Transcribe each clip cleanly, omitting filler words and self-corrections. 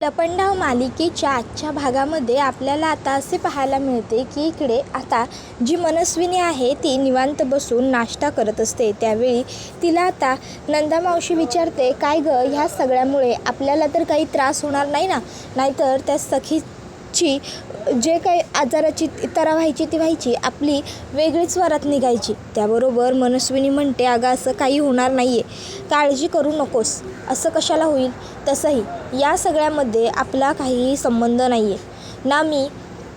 लपंडाव मालिकेच्या आजच्या भागामध्ये आपल्याला आता असे पाहायला मिळते की इकडे आता जी मनस्विनी आहे ती निवांत बसून नाश्ता करत असते. त्यावेळी तिला आता नंदा मावशी विचारते, काय गं, ह्या सगळ्यामुळे आपल्याला तर काही त्रास होणार नाही ना? नाहीतर त्या सखीची जे काही आजाराची तरा व्हायची ती व्हायची, आपली वेगळीच वरात निघायची. त्याबरोबर मनस्विनी म्हणते, अगं असं काही होणार नाही आहे, काळजी करू नकोस. असं कशाला होईल? तसंही या सगळ्यामध्ये आपला काहीही संबंध नाही आहे ना. मी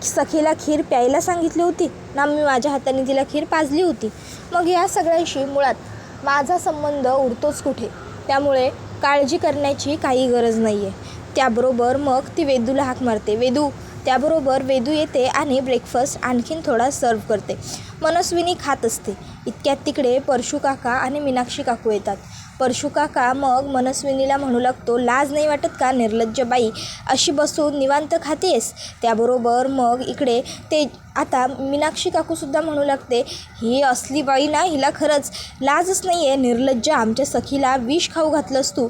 सखीला खीर प्यायला सांगितली होती ना, मी माझ्या हाताने तिला खीर पाजली होती. मग या सगळ्याशी मुळात माझा संबंध उरतोच कुठे? त्यामुळे काळजी करण्याची काही गरज नाही आहे. त्याबरोबर मग ती वेदूला हाक मारते, वेदू. त्याबरोबर वेदू येते आणि ब्रेकफास्ट आणखीन थोडा सर्व करते. मनस्विनी खात असते. इतक्यात तिकडे परशू काका आणि मीनाक्षी काकू येतात. परशू काका मग मनस्विनीला म्हणू लागतो, लाज नाही वाटत का निर्लज्ज बाई, अशी बसून निवांत खातेस? त्याबरोबर मग इकडे ते आता मीनाक्षी काकूसुद्धा म्हणू लागते, ही असली बाई ना, हिला खरंच लाजच नाही आहे, निर्लज्ज, आमच्या सखीला विष खाऊ घातलंस तू.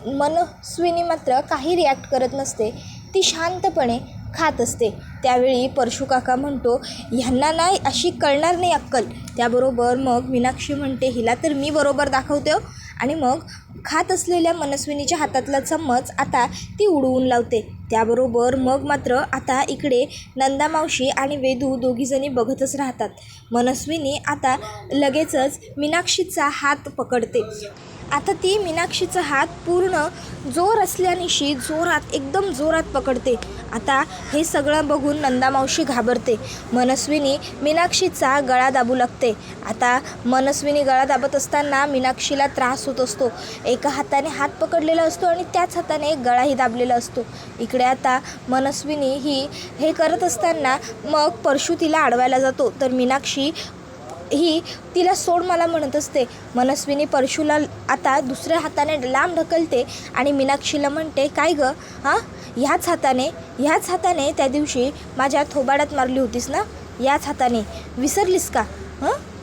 मनस्विनी मात्र काही रिॲक्ट करत नसते. ती शांतपणे खात असते. त्यावेळी परशू काका म्हणतो, ह्यांना नाही अशी कळणार नाही अक्कल. त्याबरोबर मग मीनाक्षी म्हणते, हिला तर मी बरोबर दाखवते हो. आणि मग खात असलेल्या मनस्विनीच्या हातातला चम्मच आता ती उडवून लावते. त्याबरोबर मग मात्र आता इकडे नंदा मावशी आणि वेदू दोघीजणी बघतच राहतात. मनस्विनी आता लगेचच मीनाक्षीचा हात पकडते. आता ती मीनाक्षीचा हात पूर्ण जोर असल्यानिशी जोरात, एकदम जोरात पकडते. आता हे सगळं बघून नंदा मावशी घाबरते. मनस्विनी मीनाक्षीचा गळा दाबू लागते. आता मनस्विनी गळा दाबत असताना मीनाक्षीला त्रास होत असतो. एका हाताने हात पकडलेला असतो आणि त्याच हाताने गळाही दाबलेला असतो. इकडे आता मनस्विनी हे करत असताना मग परशू तिला अडवायला जातो, तर मीनाक्षी तिला सोड मला म्हणत असते. मनस्विनी परशूला आता दुसऱ्या हाताने लांब ढकलते आणि मीनाक्षीला म्हणते, काय गं, हां, ह्याच हाताने त्या दिवशी माझ्या थोबाडात मारली होतीस ना, याच हाताने विसरलीस का?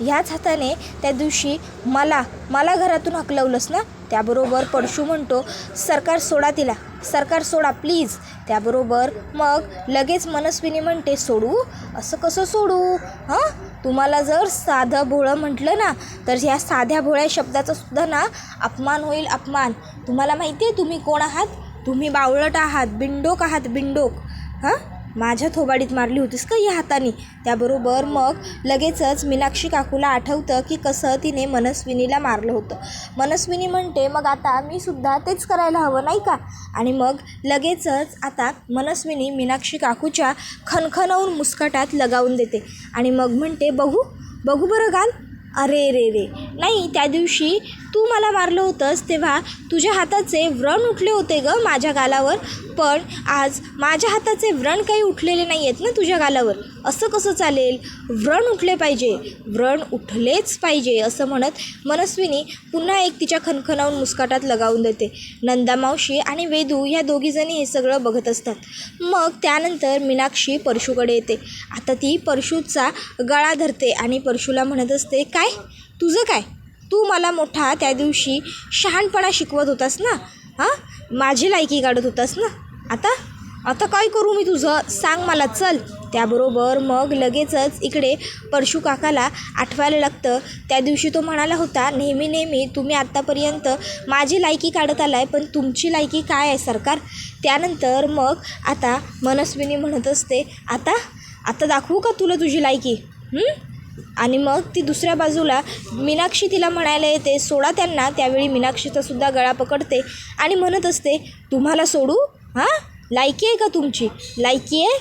ह्याच हाताने त्या दिवशी मला घरातून हकलवलंस ना? त्याबरोबर परशू म्हणतो, सरकार सोडा तिला, सरकार सोडा प्लीज. त्याबरोबर मग लगेच मनस्विनी म्हणते, सोडू? असं कसं सोडू? तुम्हाला जर साधं भोळं म्हटलं ना, तर ह्या साध्या भोळ्या शब्दाचा सुद्धा ना अपमान होईल, अपमान. तुम्हाला माहिती आहे तुम्ही कोण आहात? तुम्ही बावळट आहात, बिंडोक आहात, बिंडोक. माझ्या थोबाडीत मारली होतीस का या हाताने? त्याबरोबर मग लगेचच मीनाक्षी काकूला आठवतं की कसं तिने मनस्विनीला मारलं होतं. मनस्विनी म्हणते, मग आता मी सुद्धा तेच करायला हवं नाही का? आणि मग लगेचच आता मनस्विनी मीनाक्षी काकूच्या खणखणवून मुस्कटात लगावून देते आणि मग म्हणते, बघू बरं गाल. अरे रे रे, नाही, त्या दिवशी तू मला मारलं होतंस तेव्हा तुझ्या हाताचे व्रण उठले होते गं माझ्या गालावर, पण आज माझ्या हाताचे व्रण काही उठलेले नाही आहेत ना तुझ्या गालावर. असं कसं चालेल? व्रण उठले पाहिजे, व्रण उठलेच पाहिजे, असं म्हणत मनस्विनी पुन्हा एक तिच्या खणखणावून मुस्काटात लगावून देते. नंदा मावशी आणि वेदू ह्या दोघीजणी हे सगळं बघत असतात. मग त्यानंतर मीनाक्षी परशूकडे येते. आता ती परशूचा गळा धरते आणि परशूला म्हणत असते, काय तुझं काय? तू मला मोठा त्या दिवशी शहाणपणा शिकवत होतास ना, माझी लायकी काढत होतास ना, आता काय करू मी तुझं, सांग मला, चल. त्याबरोबर मग लगेचच इकडे परशू काकाला आठवायला लागतं, त्या दिवशी तो म्हणाला होता, नेहमी तुम्ही आत्तापर्यंत माझी लायकी काढत आलाय, पण तुमची लायकी काय आहे सरकार? त्यानंतर मग आता मनस्विनी म्हणत असते, आता दाखवू का तुला तुझी लायकी? आणि मग ती दुसऱ्या बाजूला मीनाक्षी तिला म्हणायला येते, सोडा त्यांना. त्यावेळी मीनाक्षीचा सुद्धा गळा पकडते आणि म्हणत असते, तुम्हाला सोडू? लायकी आहे का तुमची? लायकी आहे?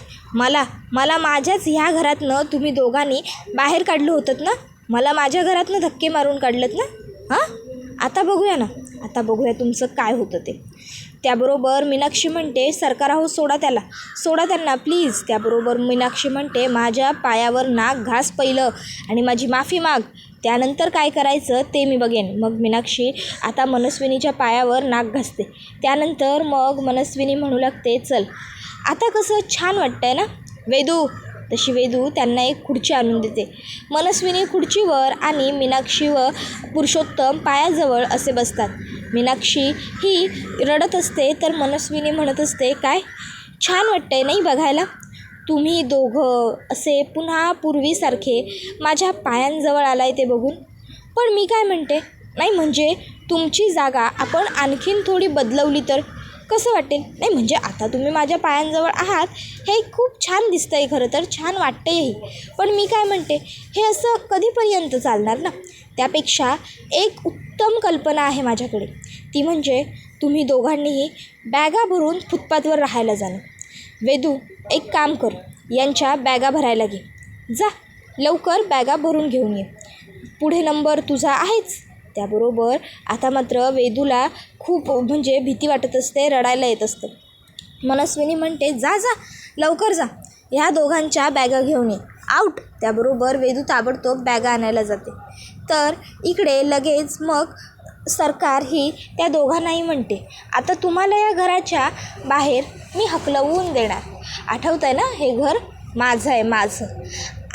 मला माझ्याच ह्या घरातनं तुम्ही दोघांनी बाहेर काढलं होतं ना, मला माझ्या घरातनं धक्के मारून काढलं ना. आता बघूया तुमचं काय होतं ते. त्याबरोबर मीनाक्षी म्हणते, सरकार अहो, सोडा त्यांना प्लीज. त्याबरोबर मीनाक्षी म्हणते, माझ्या पायावर नाक घास पहिलं आणि माझी माफी माग, त्यानंतर काय करायचं ते मी बघेन. मग मीनाक्षी आता मनस्विनीच्या पायावर नाक घासते. त्यानंतर मग मनस्विनी म्हणू लागते, चल आता कसं छान वाटतंय ना वेदू, तशी वेदू त्यांना एक खुर्ची आणून देते. मनस्विनी खुर्चीवर आणि मीनाक्षी व पुरुषोत्तम पायाजवळ असे बसतात. मीनाक्षी ही रडत असते तर मनस्विनी म्हणत असते, काय छान वाटतंय नाही बघायला, तुम्ही दोघं असे पुन्हा पूर्वीसारखे माझ्या पायांजवळ आलाय ते बघून. पण मी काय म्हणते, नाही म्हणजे तुमची जागा आपण आणखीन थोडी बदलवली तर कसं वाटेल? नाही म्हणजे आता तुम्ही माझ्या पायांजवळ आहात हे खूप छान दिसतंय, खरं तर छान वाटतंयही. पण मी काय म्हणते, हे असं कधीपर्यंत चालणार ना. त्यापेक्षा एक उत्तम कल्पना आहे माझ्याकडे, ती म्हणजे तुम्ही दोघांनीही बॅगा भरून फुटपाथवर राहायला जाणं. वेदू, एक काम कर, यांच्या बॅगा भरायला घे. जा लवकर बॅगा भरून घेऊन ये. पुढे नंबर तुझा आहेच. त्याबरोबर आता मात्र वेदूला खूप म्हणजे भीती वाटत असते, रडायला येत असतं. मनस्विनी म्हणते, जा जा लवकर जा, ह्या दोघांच्या बॅगा घेऊन ये, आऊट. त्याबरोबर वेदू ताबडतोब बॅगा आणायला जाते. तर इकडे लगेच मग सरकार ही त्या दोघांनाही म्हणते, आता तुम्हाला या घराच्या बाहेर मी हकलवून देणार. आठवतं आहे ना, हे घर माझं आहे, माझं.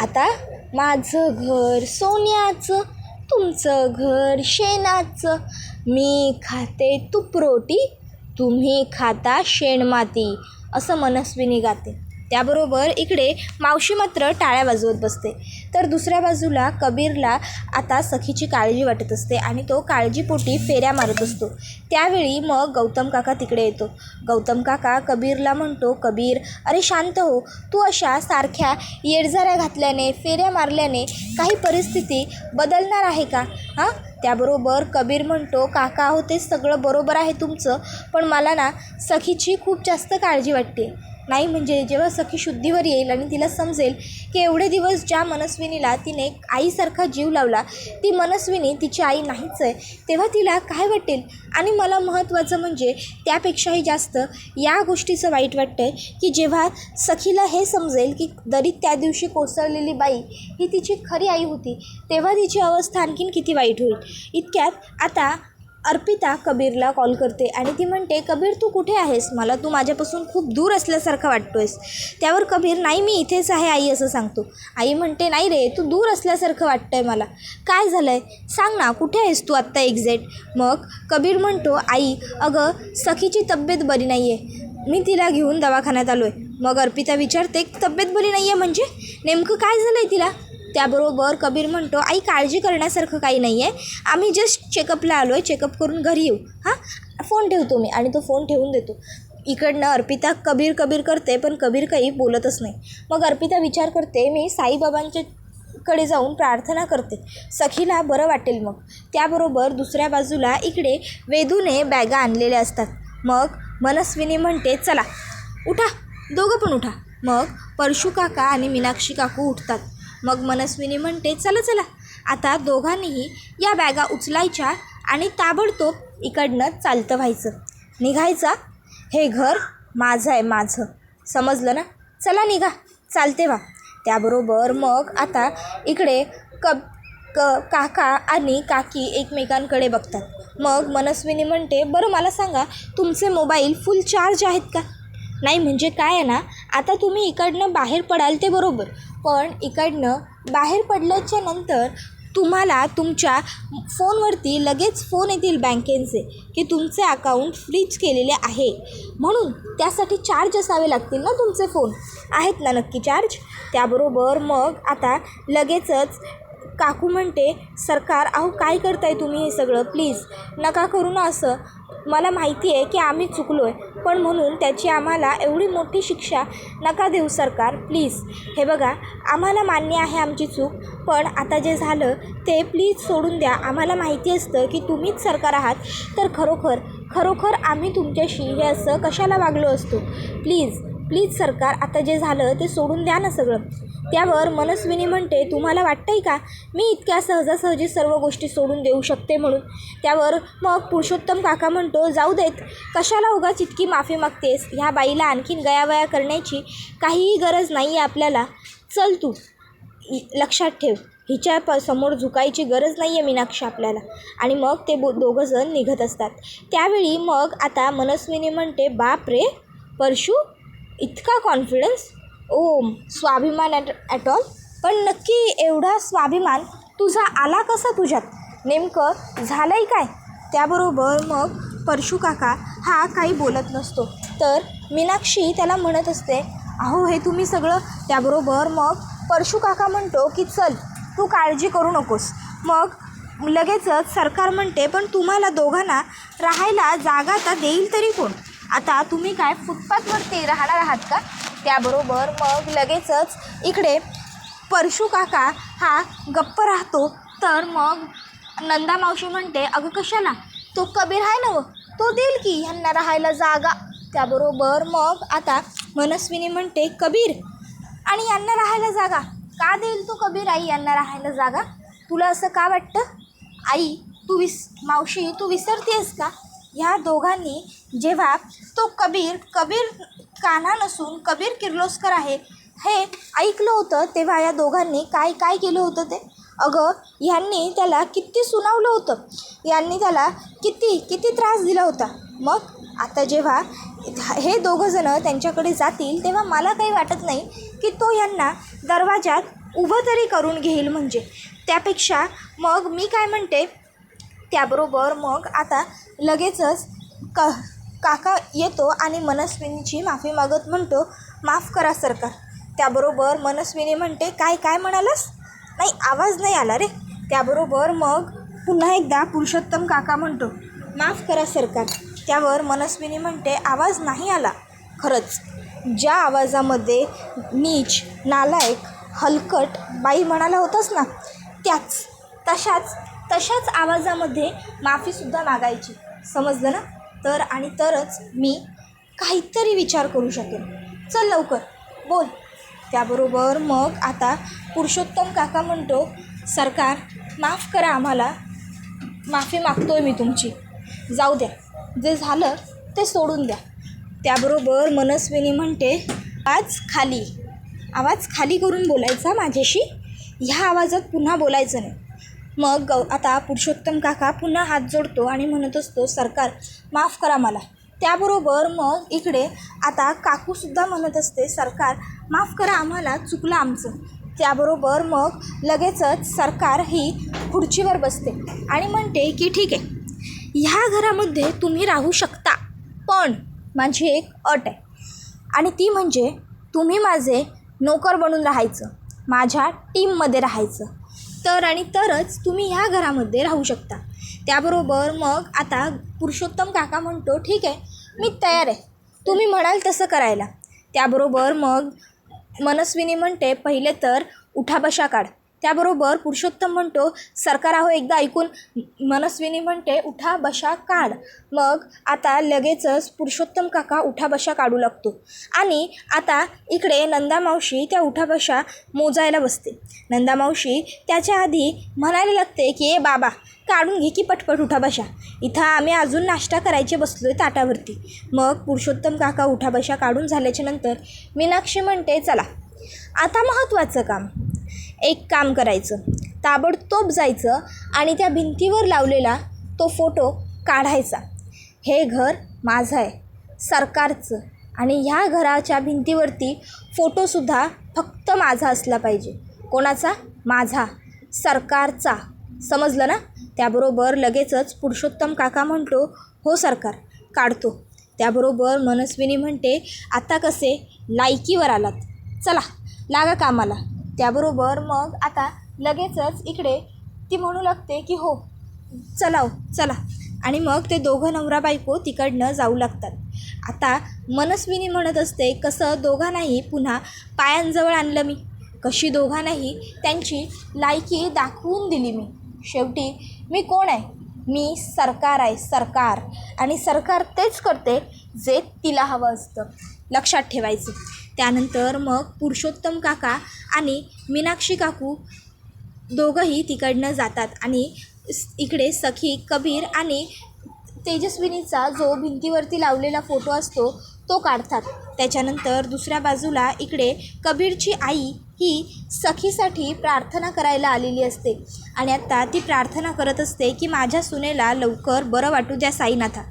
आता माझं घर सोन्याचं, तुमचं घर शेणाचं, मी खाते तुपरोटी, तुम्ही खाता शेणमाती, असं मनस्विनी गाते. त्याबरोबर इकडे मावशी मात्र टाळ्या वाजवत बसते. तर दुसऱ्या बाजूला कबीरला आता सखीची काळजी वाटत असते आणि तो काळजीपोटी फेऱ्या मारत असतो. त्यावेळी मग गौतम काका तिकडे येतो. गौतम काका कबीरला म्हणतो, कबीर अरे शांत हो, तू अशा सारख्या येडजाऱ्या घातल्याने फेऱ्या मारल्याने काही परिस्थिती बदलणार आहे का? हां. त्याबरोबर कबीर म्हणतो, काका हो ते सगळं बरोबर आहे तुमचं, पण मला ना सखीची खूप जास्त काळजी वाटते. नाही म्हणजे जेव्हा सखी शुद्धीवर येईल आणि तिला समजेल की एवढे दिवस ज्या मनस्विनीला तिने आईसारखा जीव लावला ती मनस्विनी तिची आई नाहीच आहे, तेव्हा तिला काय वाटेल. आणि मला महत्त्वाचं म्हणजे त्यापेक्षाही जास्त या गोष्टीचं वाईट वाटतं आहे की जेव्हा सखीला हे समजेल की दरीत त्या दिवशी कोसळलेली बाई ही तिची खरी आई होती, तेव्हा तिची अवस्था आणखीन किती वाईट होईल. इतक्यात आता अर्पिता कबीरला कॉल करते आणि ती म्हणते, कबीर तू कुठे आहेस? मला तू माझ्यापासून खूप दूर असल्यासारखं वाटतो आहेस. त्यावर कबीर, नाही मी इथेच आहे आई, असं सांगतो. आई म्हणते, नाही रे, तू दूर असल्यासारखं वाटतं आहे मला. काय झालं आहे सांग ना, कुठे आहेस तू आत्ता एक्झॅक्ट? मग कबीर म्हणतो, आई अगं सखीची तब्येत बरी नाही आहे, मी तिला घेऊन दवाखान्यात आलो आहे. मग अर्पिता विचारते, तब्येत बरी नाही आहे म्हणजे नेमकं काय झालं आहे तिला? त्याबरोबर कबीर म्हणतो, आई काळजी करण्यासारखं काही नाही आहे, आम्ही जस्ट चेकअपला आलो आहे, चेकअप करून घरी येऊ. हां फोन ठेवतो मी. आणि तो फोन ठेवून देतो. इकडनं अर्पिता कबीर कबीर करते पण कबीर काही बोलतच नाही. मग अर्पिता विचार करते, मी साईबाबांच्या कडे जाऊन प्रार्थना करते, सखीला बरं वाटेल. मग त्याबरोबर दुसऱ्या बाजूला इकडे वेदूने बॅगा आणलेल्या असतात. मग मनस्विनी म्हणते, चला उठा, दोघं पण उठा. मग परशू काका आणि मीनाक्षी काकू उठतात. मग मनस्विनी म्हणते, चला चला आता दोघांनीही या बॅगा उचलायच्या आणि ताबडतोब इकडनं चालतं व्हायचं, निघायचा. हे घर माझं आहे, माझं, समजलं ना? चला निघा, चालते व्हा. त्याबरोबर मग आता इकडे काका आणि काकी एकमेकांकडे बघतात. मग मनस्विनी म्हणते, बरं मला सांगा, तुमचे मोबाईल फुल चार्ज आहेत का? नाही म्हणजे काय आहे ना, आता तुम्ही इकडनं बाहेर पडाल ते बरोबर, पण इकडनं बाहेर पडल्याच्या नंतर तुम्हाला तुमच्या फोनवरती लगेच फोन येतील बँकेचे की तुमचे अकाउंट फ्रीज केलेले आहे, म्हणून त्यासाठी चार्ज असावे लागतील ना. तुमचे फोन आहेत ना नक्की चार्ज? त्याबरोबर मग आता लगेचच काकू म्हणते, सरकार अहो काय करताय तुम्ही हे सगळं, प्लीज नका करू ना असं. मला माहिती आहे की आम्ही चुकलो आहे, पण म्हणून त्याची आम्हाला एवढी मोठी शिक्षा नका देऊ सरकार, प्लीज. हे बघा आम्हाला मान्य आहे आमची चूक, पण आता जे झालं ते प्लीज सोडून द्या. आम्हाला माहिती असतं की तुम्हीच सरकार आहात, तर खरोखर आम्ही तुमच्याशी हे असं कशाला वागलो असतो. प्लीज सरकार, आता जे झालं ते सोडून द्या ना सगळं. त्यावर मनस्विनी म्हणते, तुम्हाला वाटतंय का मी इतक्या सहजासहजी सर्व गोष्टी सोडून देऊ शकते म्हणून? त्यावर मग पुरुषोत्तम काका म्हणतो, जाऊ देत, कशाला उगाच इतकी माफी मागतेस? ह्या बाईला आणखीन गयावया करण्याची काहीही गरज नाही आहे आपल्याला. चल तू लक्षात ठेव, हिच्या समोर झुकायची गरज नाही आहे मीनाक्षी आपल्याला. आणि मग ते दोघंजण निघत असतात. त्यावेळी मग आता मनस्विनी म्हणते, बाप रे परशू, इतका कॉन्फिडन्स? ओ स्वाभिमान ॲट ऑल. पण नक्की एवढा स्वाभिमान तुझा आला कसा तुझ्यात? नेमकं झालंय काय? त्याबरोबर मग परशू काका हा काही बोलत नसतो. तर मीनाक्षी त्याला म्हणत असते, अहो हे तुम्ही सगळं. त्याबरोबर मग परशू काका म्हणतो की चल तू काळजी करू नकोस. मग लगेचच सरकार म्हणते, पण तुम्हाला दोघांना राहायला जागा आता देईल तरी कोण? आता तुम्ही काय फुटपाथवरती राहणार आहात का? त्याबरोबर मग लगेचच इकडे परशू काका हा गप्प राहतो. तर मग नंदा मावशी म्हणते, अगं कशाला? तो कबीर आहे ना, तो देईल की ह्यांना राहायला जागा. त्याबरोबर मग आता मनस्विनी म्हणते, कबीर आणि यांना राहायला जागा का देईल तो कबीर? आई यांना राहायला जागा, तुला असं का वाटतं? आई मावशी तू विसरतेस का? ह्या दोघांनी जेव्हा तो कबीर कान्हा नसून कबीर किर्लोस्कर आहे हे ऐकलं होतं, तेव्हा या दोघांनी काय काय केलं होतं ते? अगं यांनी त्याला किती सुनावलं होतं, यांनी त्याला किती त्रास दिला होता. मग आता जेव्हा हे दोघंजणं त्यांच्याकडे जातील तेव्हा मला काही वाटत नाही की तो यांना दरवाजात उभं तरी करून घेईल. म्हणजे त्यापेक्षा मग मी काय म्हणते, त्याबरोबर मग आता लगेचच काका येतो आणि मनस्विनीची माफी मागत म्हणतो, माफ करा सरकार. त्याबरोबर मनस्विनी म्हणते, काय म्हणालास? नाही, आवाज नाही आला रे. त्याबरोबर मग पुन्हा एकदा पुरुषोत्तम काका म्हणतो, माफ करा सरकार. त्यावर मनस्विनी म्हणते, आवाज नाही आला. खरंच ज्या आवाजामध्ये नीच, नालायक, हलकट बाई म्हणाला होतास ना, तशाच आवाजामध्ये माफीसुद्धा मागायची. समजलं ना? तरच मी काहीतरी विचार करू शकेन. चल लवकर बोल. त्याबरोबर मग आता पुरुषोत्तम काका म्हणतो, सरकार माफ करा आम्हाला, माफी मागतोय मी तुमची, जाऊ द्या, जे झालं ते सोडून द्या. त्याबरोबर मनस्विनी म्हणते, आवाज खाली करून बोलायचा माझ्याशी, ह्या आवाजात पुन्हा बोलायचं नाही. मग आता पुरुषोत्तम काका पुन्हा हात जोडतो आणि म्हणत असतो, सरकार माफ करा मला. त्याबरोबर मग इकडे आता काकूसुद्धा म्हणत असते, सरकार माफ करा आम्हाला, चुकलं आमचं. त्याबरोबर मग लगेचच सरकार ही खुर्चीवर बसते आणि म्हणते की ठीक आहे, ह्या घरामध्ये तुम्ही राहू शकता, पण माझी एक अट आहे आणि ती म्हणजे तुम्ही माझे नोकर बनून राहायचं, माझ्या टीममध्ये राहायचं, तरच तुम्ही ह्या घरामध्ये राहू शकता. त्याबरोबर मग आता पुरुषोत्तम काका म्हणतो, ठीक आहे मी तयार आहे, तुम्ही म्हणाल तसं करायला. त्याबरोबर मग मनस्विनी म्हणते, पहिले तर उठाबशा काढ. त्याबरोबर पुरुषोत्तम म्हणतो, सरकार अहो एकदा ऐकून. मनस्विनी म्हणते, उठाबशा काढ. मग आता लगेचच पुरुषोत्तम काका उठाबशा काढू लागतो आणि आता इकडे नंदा मावशी त्या उठाबशा मोजायला बसते. नंदा मावशी त्याच्या आधी म्हणायला लागते की ए बाबा काढून घे की पटपट उठाबशा, इथं आम्ही अजून नाश्ता करायचे बसलो आहे ताटावरती. मग पुरुषोत्तम काका उठाबशा काढून झाल्याच्या नंतर मीनाक्षी म्हणते, चला आता महत्त्वाचं काम, एक काम करायचं, ताबडतोब जायचं आणि त्या भिंतीवर लावलेला तो फोटो काढायचा. हे घर माझं आहे, सरकारचं, आणि ह्या घराच्या भिंतीवरती फोटोसुद्धा फक्त माझा असला पाहिजे. कोणाचा? माझा, सरकारचा. समजलं ना? त्याबरोबर लगेचच पुरुषोत्तम काका म्हणतो, हो सरकार काढतो. त्याबरोबर मनस्विनी म्हणते, आता कसे लायकीवर आलात, चला लागा कामाला. त्याबरोबर मग आता लगेचच इकडे ती म्हणू लागते की हो चला, आणि मग ते दोघं नवरा बायको तिकडनं जाऊ लागतात. आता मनस्विनी म्हणत असते, कसं दोघांनाही पुन्हा पायांजवळ आणलं मी, कशी दोघांनाही त्यांची लायकी दाखवून दिली मी. शेवटी मी कोण आहे? मी सरकार आहे, सरकार, आणि सरकार तेच करते जे तिला हवं असतं, लक्षात ठेवायचं. त्यानंतर मग पुरुषोत्तम काका आणि मीनाक्षी काकू दोघंही तिकडनं जातात आणि इकडे सखी, कबीर आणि तेजस्विनीचा जो भिंतीवरती लावलेला फोटो असतो तो काढतात. त्याच्यानंतर दुसऱ्या बाजूला इकडे कबीरची आई ही सखीसाठी प्रार्थना करायला आलेली असते आणि आता ती प्रार्थना करत असते की माझ्या सुनेला लवकर बरं वाटू द्या साईनाथा.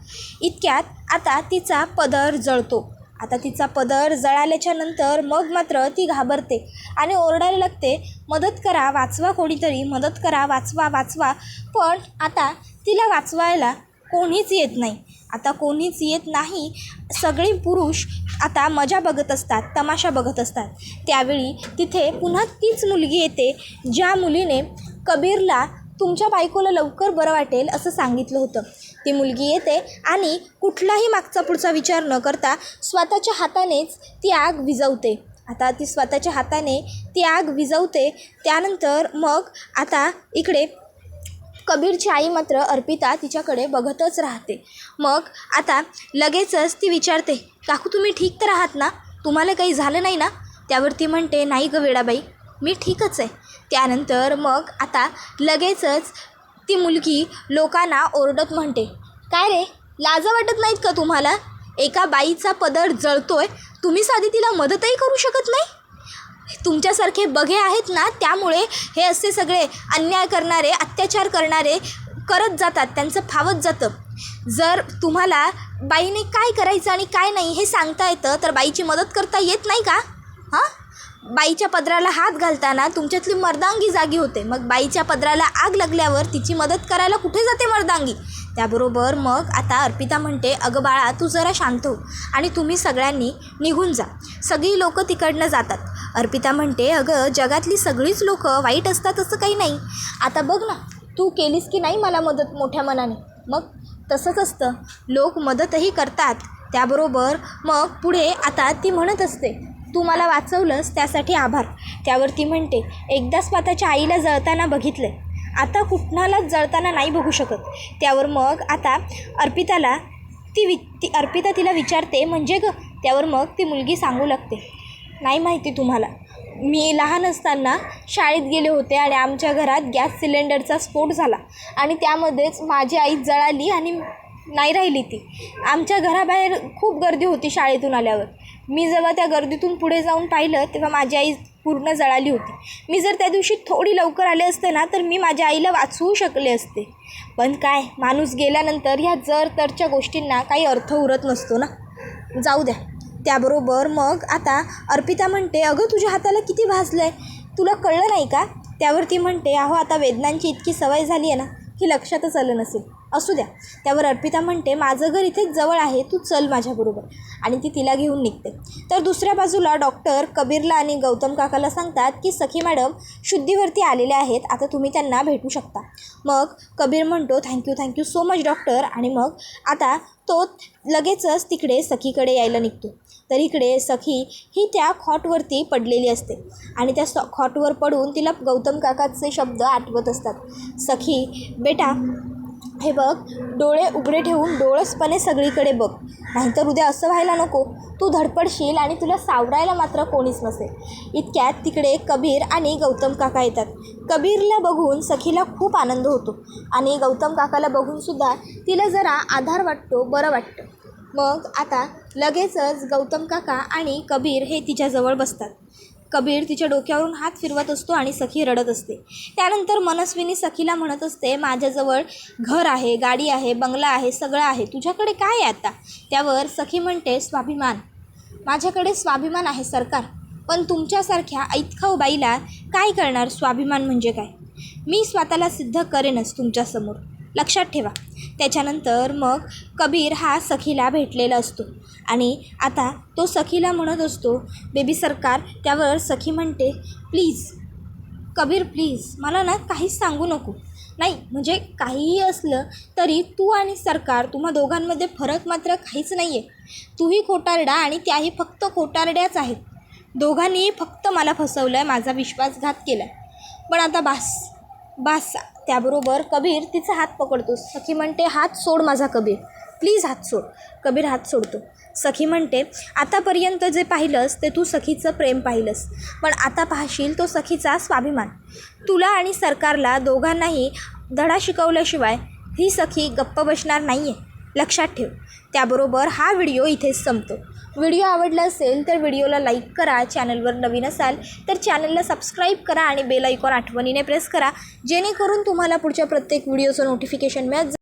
इतक्यात आता तिचा पदर जळतो. आता तिचा पदर जळाल्याच्या नंतर मग मात्र ती घाबरते आणि ओरडायला लागते, मदत करा, वाचवा, कोणीतरी मदत करा, वाचवा वाचवा. पण आता तिला वाचवायला कोणीच येत नाही. आता कोणीच येत नाही. सगळे पुरुष आता मजा बघत असतात, तमाशा बघत असतात. त्यावेळी तिथे पुन्हा तीच मुलगी येते ज्या मुलीने कबीरला तुमच्या बायकोला लवकर बरं वाटेल असं सांगितलं होतं. ती मुलगी येते आणि कुठलाही मागचा पुढचा विचार न करता स्वतःच्या हातानेच ती आग विझवते. आता ती स्वतःच्या हाताने ती आग विझवते. त्यानंतर मग आता इकडे कबीरची आई मात्र अर्पिता तिच्याकडे बघतच राहते. मग आता लगेचच ती विचारते, काकू तुम्ही ठीक तर आहात ना? तुम्हाला काही झालं नाही ना? त्यावर ती म्हणते, नाही गं वेडाबाई, मी ठीकच आहे. त्यानंतर मग आता लगेचच ती मुलगी लोकांना ओरडत म्हणते, काय रे, लाजा वाटत नाहीत का तुम्हाला? एका बाईचा पदर जळतोय, तुम्ही साधी तिला मदतही करू शकत नाही? तुमच्यासारखे बघे आहेत ना, त्यामुळे हे असे सगळे अन्याय करणारे, अत्याचार करणारे करत जातात, त्यांचं फावत जातं. जर तुम्हाला बाईने काय करायचं आणि काय नाही हे सांगता येतं तर बाईची मदत करता येत नाही का? हां, बाईच्या पदराला हात घालताना तुमच्यातली मर्दांगी जागी होते. मग बाईच्या पदराला आग लागल्यावर तिची मदत करायला कुठे जाते मर्दांगी? त्याबरोबर मग आता अर्पिता म्हणते, अगं बाळा, तू जरा शांत हो आणि तुम्ही सगळ्यांनी निघून जा. सगळी लोकं तिकडनं जातात. अर्पिता म्हणते, अगं जगातली सगळीच लोकं वाईट असतात असं काही नाही. आता बघ ना, तू केलीस की नाही मला मदत मोठ्या मनाने? मग तसंच असतं, लोक मदतही करतात. त्याबरोबर मग पुढे आता ती म्हणत असते, तू मला वाचवलंस त्यासाठी आभार. त्यावर ती म्हणते, एकदा स्वतःच्या आईला जळताना बघितले, आता कुठणालाच जळताना नाही बघू शकत. त्यावर मग आता अर्पिताला अर्पिता तिला विचारते, म्हणजे ग? त्यावर मग ती मुलगी सांगू लागते, नाही माहिती तुम्हाला, मी लहान असताना शाळेत गेले होते आणि आमच्या घरात गॅस सिलेंडरचा स्फोट झाला आणि त्यामध्येच माझी आई जळाली आणि नाही राहिली ती. आमच्या घराबाहेर खूप गर्दी होती शाळेतून आल्यावर. मी जेव्हा त्या गर्दीतून पुढे जाऊन पाहिलं तेव्हा माझी आई पूर्ण जळाली होती. मी जर त्या दिवशी थोडी लवकर आले असते ना तर मी माझ्या आईला वाचवू शकले असते. पण काय, माणूस गेल्यानंतर ह्या जर तरच्या गोष्टींना काही अर्थ उरत नसतो ना. जाऊ द्या. त्याबरोबर मग आता अर्पिता म्हणते, अगं तुझ्या हाताला किती भाजलं आहे, तुला कळलं नाही का? त्यावर ती म्हणते, अहो आता वेदनांची इतकी सवय झाली आहे ना की लक्षातच आलं नसेल, असू द्या. त्यावर अर्पिता म्हणते, माझं घर इथेच जवळ आहे, तू चल माझ्याबरोबर. आणि ती तिला घेऊन निघते. तर दुसऱ्या बाजूला डॉक्टर कबीरला आणि गौतम काकाला सांगतात की सखी मॅडम शुद्धीवरती आलेले आहेत, आता तुम्ही त्यांना भेटू शकता. मग कबीर म्हणतो, थँक्यू सो मच डॉक्टर. आणि मग आता तो लगेचच तिकडे सखीकडे यायला निघतो. तर इकडे सखी ही त्या खॉटवरती पडलेली असते आणि त्या खॉटवर पडून तिला गौतम काकाचे शब्द आठवत असतात. सखी बेटा, हे बघ, डोळे उघडे ठेवून डोळसपणे सगळीकडे बघ, नाहीतर उद्या असं व्हायला नको, तू धडपडशील आणि तुला सावरायला मात्र कोणीच नसेल. इतक्यात तिकडे कबीर आणि गौतम काका येतात. कबीरला बघून सखीला खूप आनंद होतो आणि गौतम काकाला बघूनसुद्धा तिला जरा आधार वाटतो, बरं वाटतं. मग आता लगेचच गौतम काका आणि कबीर हे तिच्याजवळ बसतात. कबीर तिच्या डोक्यावरून हात फिरवत असतो आणि सखी रडत असते. त्यानंतर मनस्विनी सखीला म्हणत असते, माझ्याजवळ घर आहे, गाडी आहे, बंगला आहे, सगळं आहे, तुझ्याकडे काय आहे आता? त्यावर सखी म्हणते, स्वाभिमान. माझ्याकडे स्वाभिमान आहे सरकार, पण तुमच्यासारख्या ऐतखाऊ बाईला काय करणार? स्वाभिमान म्हणजे काय? मी स्वतःला सिद्ध करेनच तुमच्यासमोर, लक्षात ठेवा. त्याच्यानंतर मग कबीर हा सखीला भेटलेला असतो आणि आता तो सखीला म्हणत असतो, बेबी सरकार. त्यावर सखी म्हणते, प्लीज कबीर, प्लीज मला ना काहीच सांगू नको. नाही म्हणजे काहीही असलं तरी तू आणि सरकार, तुम्हा दोघांमध्ये फरक मात्र काहीच नाही आहे. तूही खोटारडा आणि त्याही फक्त खोटारड्याच आहेत. दोघांनीही फक्त मला फसवलं आहे, माझा विश्वासघात केला आहे. पण आता बास. त्याबरोबर कबीर तिचा हात पकडतो. सखी म्हणते, हात सोड माझा कबीर, प्लीज हात सोड. कबीर हात सोडतो. सखी म्हणते, आतापर्यंत जे पाहिलंस ते तू सखीचं प्रेम पाहिलंस, पण आता पाहशील तो सखीचा स्वाभिमान. तुला आणि सरकारला दोघांनाही धडा शिकवल्याशिवाय ही सखी गप्प बसणार नाही आहे, लक्षात ठेव. त्याबरोबर हा व्हिडिओ इथेच संपतो. व्हिडिओ आवडला असेल तर व्हिडिओला लाईक करा. चॅनलवर नवीन असाल तर चॅनलला सबस्क्राईब करा आणि बेल आयकॉन आठवणीने प्रेस करा, जेणेकरून तुम्हाला पुढच्या प्रत्येक व्हिडिओचं नोटिफिकेशन मिळत